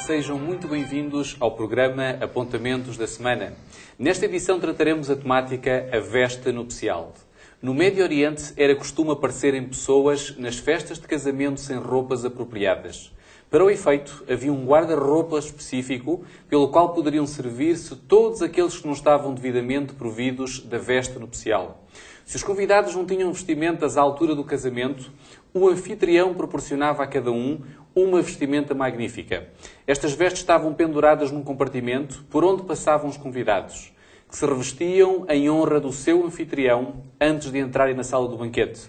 sejam muito bem-vindos ao programa Apontamentos da Semana. Nesta edição trataremos a temática A Veste Nupcial. No Médio Oriente era costume aparecerem pessoas nas festas de casamento sem roupas apropriadas. Para o efeito, havia um guarda-roupa específico pelo qual poderiam servir-se todos aqueles que não estavam devidamente providos da veste nupcial. Se os convidados não tinham vestimentas à altura do casamento, o anfitrião proporcionava a cada um uma vestimenta magnífica. Estas vestes estavam penduradas num compartimento por onde passavam os convidados, que se revestiam em honra do seu anfitrião antes de entrarem na sala do banquete.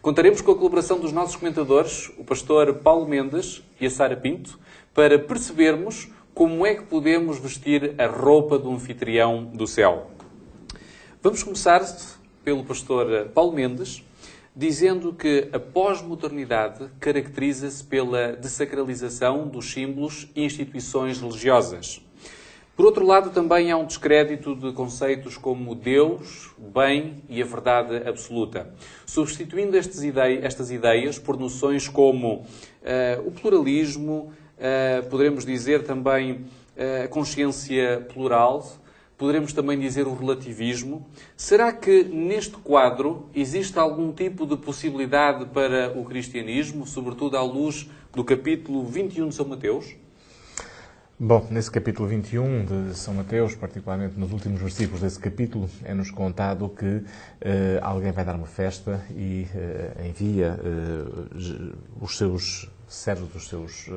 Contaremos com a colaboração dos nossos comentadores, o pastor Paulo Mendes e a Sara Pinto, para percebermos como é que podemos vestir a roupa do anfitrião do céu. Vamos começar pelo pastor Paulo Mendes, dizendo que a pós-modernidade caracteriza-se pela dessacralização dos símbolos e instituições religiosas. Por outro lado, também há um descrédito de conceitos como Deus, o bem e a verdade absoluta, substituindo estas ideias por noções como o pluralismo, poderemos dizer também a consciência plural, poderemos também dizer o relativismo. Será que neste quadro existe algum tipo de possibilidade para o cristianismo, sobretudo à luz do capítulo 21 de São Mateus? Bom, nesse capítulo 21 de São Mateus, particularmente nos últimos versículos desse capítulo, é-nos contado que alguém vai dar uma festa e envia os seus servos, os seus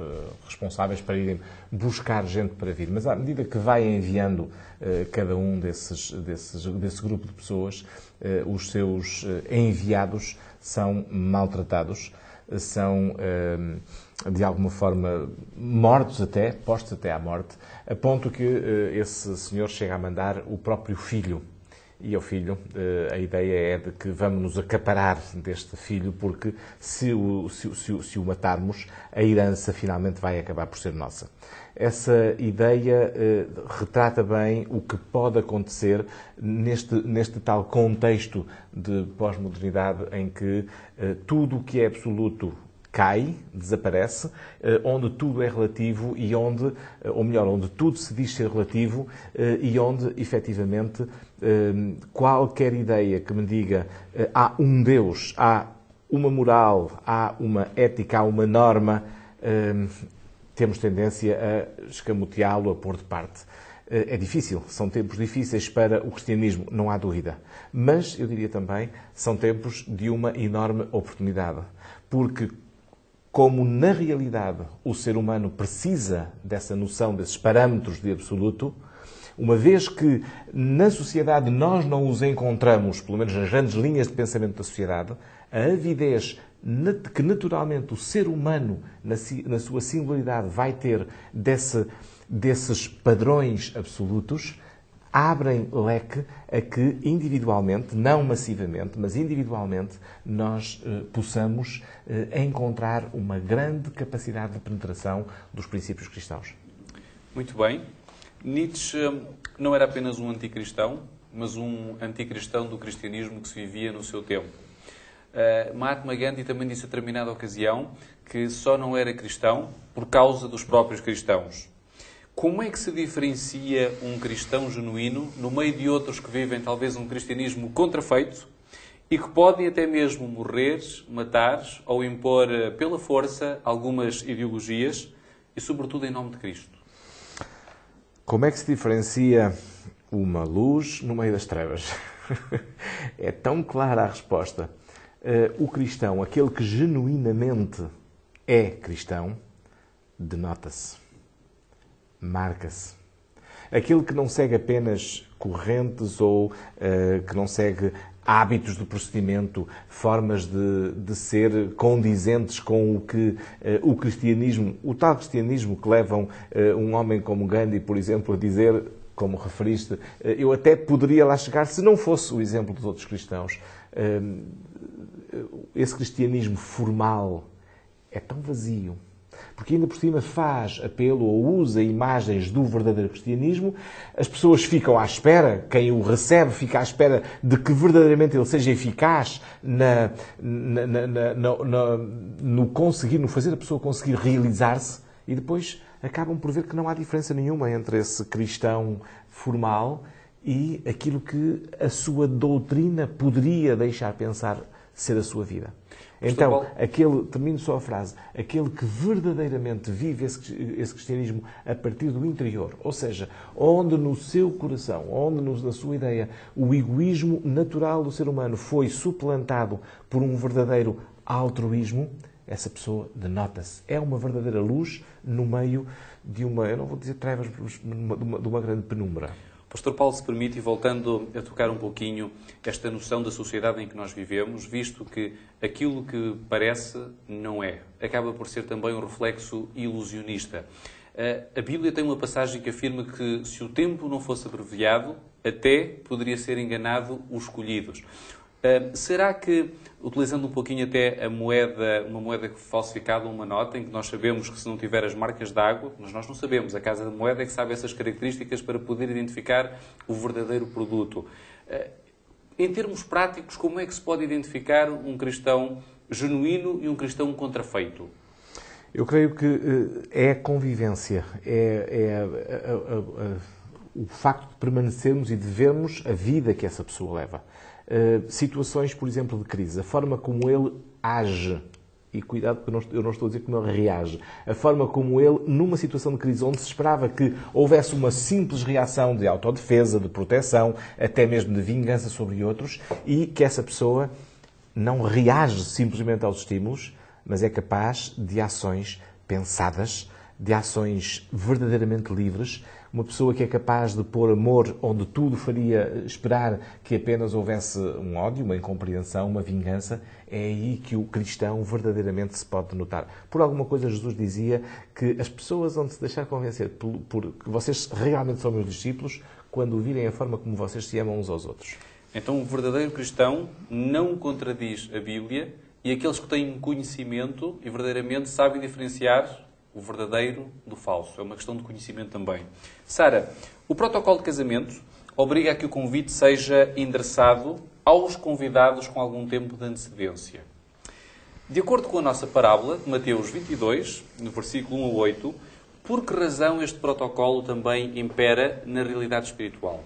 responsáveis para irem buscar gente para vir. Mas à medida que vai enviando cada um desse grupo de pessoas, os seus enviados são maltratados, são de alguma forma mortos até, postos até à morte, a ponto que esse senhor chega a mandar o próprio filho. E ao filho, a ideia é de que vamos nos acaparar deste filho, porque se o matarmos, a herança finalmente vai acabar por ser nossa. Essa ideia retrata bem o que pode acontecer neste tal contexto de pós-modernidade em que tudo o que é absoluto cai, desaparece, onde tudo é relativo e onde tudo se diz ser relativo e onde, efetivamente, qualquer ideia que me diga há um Deus, há uma moral, há uma ética, há uma norma, temos tendência a escamoteá-lo, a pôr de parte. É difícil, são tempos difíceis para o cristianismo, não há dúvida. Mas, eu diria também, são tempos de uma enorme oportunidade. Porque, como na realidade o ser humano precisa dessa noção, desses parâmetros de absoluto, uma vez que na sociedade nós não os encontramos, pelo menos nas grandes linhas de pensamento da sociedade, a avidez que naturalmente o ser humano, na sua singularidade, vai ter desses padrões absolutos, abrem leque a que individualmente, não massivamente, mas individualmente, nós possamos encontrar uma grande capacidade de penetração dos princípios cristãos. Muito bem. Nietzsche não era apenas um anticristão, mas um anticristão do cristianismo que se vivia no seu tempo. Mahatma Gandhi também disse a determinada ocasião que só não era cristão por causa dos próprios cristãos. Como é que se diferencia um cristão genuíno no meio de outros que vivem talvez um cristianismo contrafeito e que podem até mesmo morrer, matar ou impor pela força algumas ideologias e, sobretudo, em nome de Cristo? Como é que se diferencia uma luz no meio das trevas? É tão clara a resposta. O cristão, aquele que genuinamente é cristão, denota-se. Marca-se. Aquele que não segue apenas correntes ou que não segue hábitos de procedimento, formas de ser condizentes com o que o cristianismo, o tal cristianismo que levam um homem como Gandhi, por exemplo, a dizer, como referiste, eu até poderia lá chegar se não fosse o exemplo dos outros cristãos. Esse cristianismo formal é tão vazio, porque ainda por cima faz apelo ou usa imagens do verdadeiro cristianismo, as pessoas ficam à espera, quem o recebe fica à espera de que verdadeiramente ele seja eficaz no fazer a pessoa conseguir realizar-se, e depois acabam por ver que não há diferença nenhuma entre esse cristão formal e aquilo que a sua doutrina poderia deixar pensar ser a sua vida. Então, termino só a frase, aquele que verdadeiramente vive esse cristianismo a partir do interior, ou seja, onde no seu coração, onde na sua ideia, o egoísmo natural do ser humano foi suplantado por um verdadeiro altruísmo, essa pessoa denota-se. É uma verdadeira luz no meio de uma, eu não vou dizer trevas, de uma grande penumbra. Pastor Paulo, se permite, e voltando a tocar um pouquinho esta noção da sociedade em que nós vivemos, visto que aquilo que parece não é, acaba por ser também um reflexo ilusionista. A Bíblia tem uma passagem que afirma que se o tempo não fosse abreviado, até poderia ser enganado os escolhidos. Será que, utilizando um pouquinho até uma moeda falsificada, uma nota, em que nós sabemos que se não tiver as marcas de água, mas nós não sabemos, a Casa da Moeda é que sabe essas características para poder identificar o verdadeiro produto. Em termos práticos, como é que se pode identificar um cristão genuíno e um cristão contrafeito? Eu creio que é a convivência, o facto de permanecermos e de vermos a vida que essa pessoa leva. Situações, por exemplo, de crise, a forma como ele age, e cuidado porque eu não estou a dizer como ele reage, a forma como ele, numa situação de crise onde se esperava que houvesse uma simples reação de autodefesa, de proteção, até mesmo de vingança sobre outros, e que essa pessoa não reage simplesmente aos estímulos, mas é capaz de ações pensadas, de ações verdadeiramente livres, uma pessoa que é capaz de pôr amor onde tudo faria esperar que apenas houvesse um ódio, uma incompreensão, uma vingança, é aí que o cristão verdadeiramente se pode notar. Por alguma coisa Jesus dizia que as pessoas vão se deixar convencer por que vocês realmente são meus discípulos quando virem a forma como vocês se amam uns aos outros. Então o verdadeiro cristão não contradiz a Bíblia e aqueles que têm conhecimento e verdadeiramente sabem diferenciar o verdadeiro do falso. É uma questão de conhecimento também. Sara, o protocolo de casamento obriga a que o convite seja endereçado aos convidados com algum tempo de antecedência. De acordo com a nossa parábola, de Mateus 22, no versículo 1 a 8, por que razão este protocolo também impera na realidade espiritual?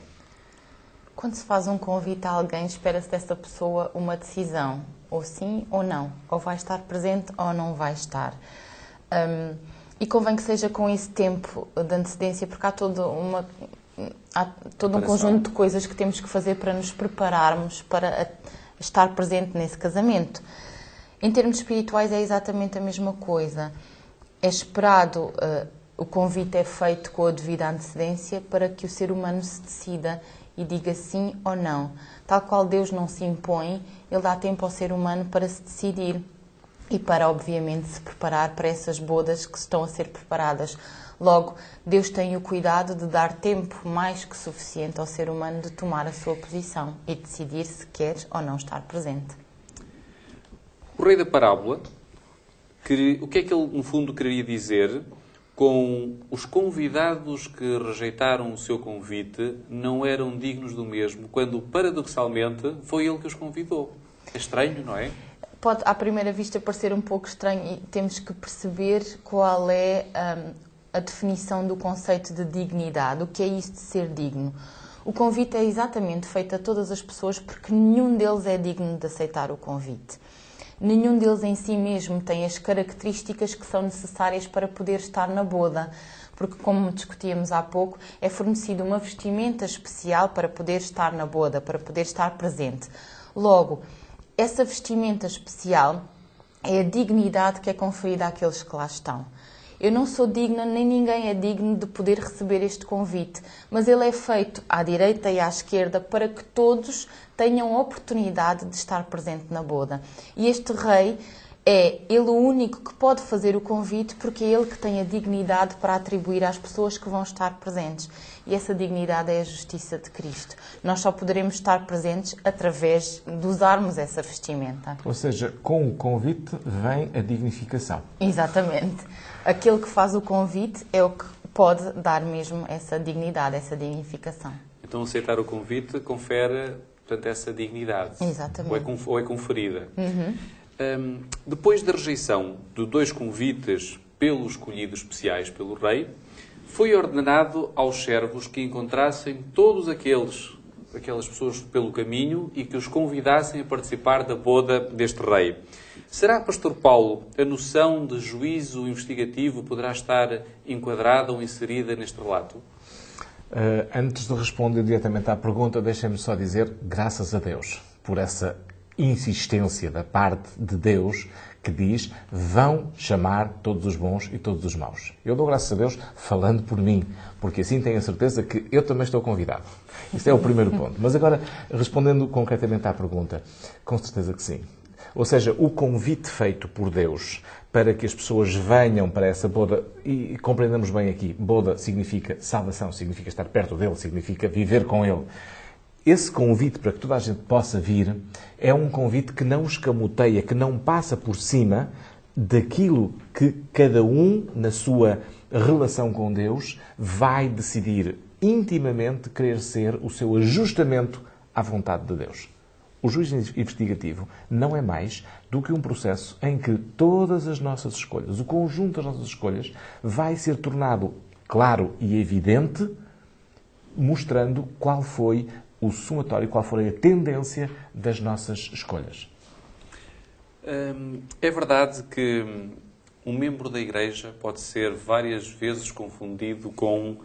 Quando se faz um convite a alguém, espera-se dessa pessoa uma decisão, ou sim ou não, ou vai estar presente ou não vai estar. E convém que seja com esse tempo de antecedência, porque há todo um conjunto de coisas que temos que fazer para nos prepararmos para estar presente nesse casamento. Em termos espirituais é exatamente a mesma coisa. É esperado, o convite é feito com a devida antecedência para que o ser humano se decida e diga sim ou não. Tal qual Deus não se impõe, Ele dá tempo ao ser humano para se decidir. E para, obviamente, se preparar para essas bodas que estão a ser preparadas. Logo, Deus tem o cuidado de dar tempo mais que suficiente ao ser humano de tomar a sua posição e decidir se quer ou não estar presente. O rei da parábola, o que é que ele, no fundo, queria dizer com os convidados que rejeitaram o seu convite não eram dignos do mesmo, quando, paradoxalmente, foi ele que os convidou? É estranho, não é? Pode, à primeira vista, parecer um pouco estranho e temos que perceber qual é a definição do conceito de dignidade. O que é isso de ser digno? O convite é exatamente feito a todas as pessoas porque nenhum deles é digno de aceitar o convite. Nenhum deles em si mesmo tem as características que são necessárias para poder estar na boda. Porque, como discutíamos há pouco, é fornecida uma vestimenta especial para poder estar na boda, para poder estar presente. Logo, essa vestimenta especial é a dignidade que é conferida àqueles que lá estão. Eu não sou digna, nem ninguém é digno de poder receber este convite, mas ele é feito à direita e à esquerda para que todos tenham a oportunidade de estar presente na boda. E este rei é ele o único que pode fazer o convite porque é ele que tem a dignidade para atribuir às pessoas que vão estar presentes. E essa dignidade é a justiça de Cristo. Nós só poderemos estar presentes através de usarmos essa vestimenta. Ou seja, com o convite vem a dignificação. Exatamente. Aquele que faz o convite é o que pode dar mesmo essa dignidade, essa dignificação. Então aceitar o convite confere, portanto, essa dignidade. Exatamente. Ou é conferida. Depois da rejeição de 2 convites pelos escolhidos especiais pelo rei, foi ordenado aos servos que encontrassem todos aquelas pessoas pelo caminho e que os convidassem a participar da boda deste rei. Será, Pastor Paulo, a noção de juízo investigativo poderá estar enquadrada ou inserida neste relato? Antes de responder diretamente à pergunta, deixem-me só dizer graças a Deus por essa insistência da parte de Deus que diz: vão chamar todos os bons e todos os maus. Eu dou graças a Deus falando por mim, porque assim tenho a certeza que eu também estou convidado. Isso é o primeiro ponto. Mas agora, respondendo concretamente à pergunta, com certeza que sim. Ou seja, o convite feito por Deus para que as pessoas venham para essa boda, e compreendamos bem aqui, boda significa salvação, significa estar perto dele, significa viver com ele. Esse convite para que toda a gente possa vir é um convite que não escamoteia, que não passa por cima daquilo que cada um, na sua relação com Deus, vai decidir intimamente querer ser o seu ajustamento à vontade de Deus. O juízo investigativo não é mais do que um processo em que todas as nossas escolhas, o conjunto das nossas escolhas, vai ser tornado claro e evidente, mostrando qual foi o somatório, qual foi a tendência das nossas escolhas. É verdade que um membro da Igreja pode ser várias vezes confundido com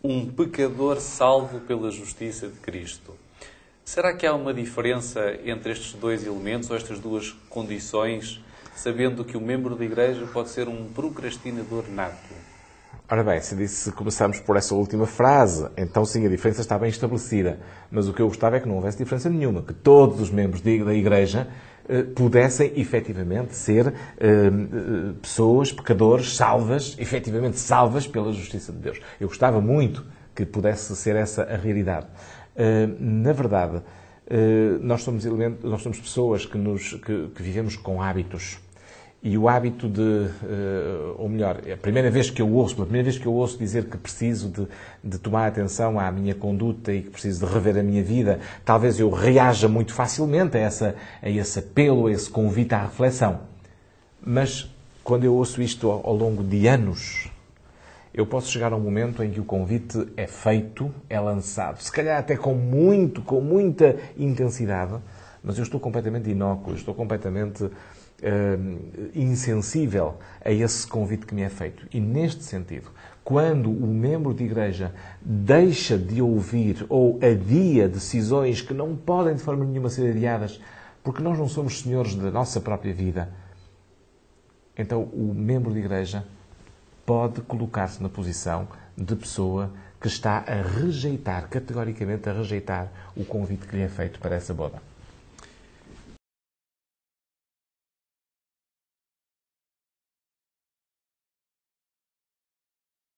um pecador salvo pela justiça de Cristo. Será que há uma diferença entre estes dois elementos, ou estas duas condições, sabendo que um membro da Igreja pode ser um procrastinador nato? Ora bem, se começarmos por essa última frase, então sim, a diferença está bem estabelecida. Mas o que eu gostava é que não houvesse diferença nenhuma, que todos os membros da Igreja pudessem efetivamente ser pessoas, pecadores, salvas, efetivamente salvas pela justiça de Deus. Eu gostava muito que pudesse ser essa a realidade. Na verdade, nós somos pessoas que vivemos com hábitos. E o hábito ou melhor, pela primeira vez que eu ouço dizer que preciso de tomar atenção à minha conduta e que preciso de rever a minha vida, talvez eu reaja muito facilmente a esse apelo, a esse convite à reflexão. Mas, quando eu ouço isto ao longo de anos, eu posso chegar a um momento em que o convite é feito, é lançado, se calhar até com muita intensidade, mas eu estou completamente inócuo, eu estou completamente insensível a esse convite que me é feito. E neste sentido, quando o membro de igreja deixa de ouvir ou adia decisões que não podem de forma nenhuma ser adiadas, porque nós não somos senhores da nossa própria vida, então o membro de igreja pode colocar-se na posição de pessoa que está a rejeitar, categoricamente a rejeitar o convite que lhe é feito para essa boda.